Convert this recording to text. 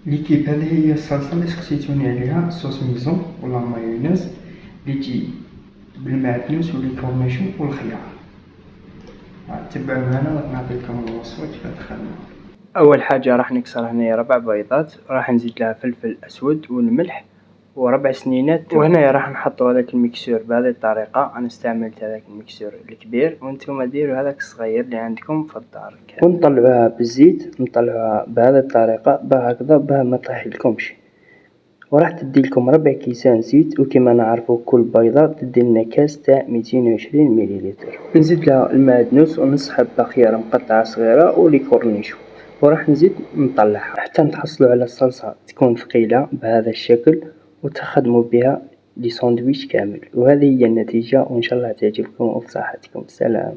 ليكيب هذه هي الصلصة اللي سقسيتوني عليها، صوص ميزون ولا مايونيز اللي تجي بالمعدنوس والكورنيشون والخيار. تبعوا معنا ونعطيكم الوصفة كيف دخلنا. اول حاجه راح نكسر هنا 4 بيضات، راح نزيد لها فلفل اسود والملح وربع سنينات، وهنا راح نحط هذاك المكسور بهذه الطريقه. انا استعملت هذاك المكسور الكبير وانتم ديروا هذاك الصغير اللي عندكم في الدار، ونطلعوها بالزيت، نطلعوها بهذه الطريقه بهكذا باه ما طيح لكمش. وراح تدي لكم 4 كيسان زيت، وكما نعرفوا كل بيضه تدي لنا كاس تاع 220 مليلتر. نزيد لها المعدنوس ونص حبه خيار مقطعه صغيره ولي كورنيشون، وراح نزيد نطلعها حتى نتحصلوا على الصلصه تكون ثقيله بهذا الشكل وتخدموا بها لي ساندويتش كامل. وهذه هي النتيجه، وان شاء الله تعجبكم وبصحتكم. سلام.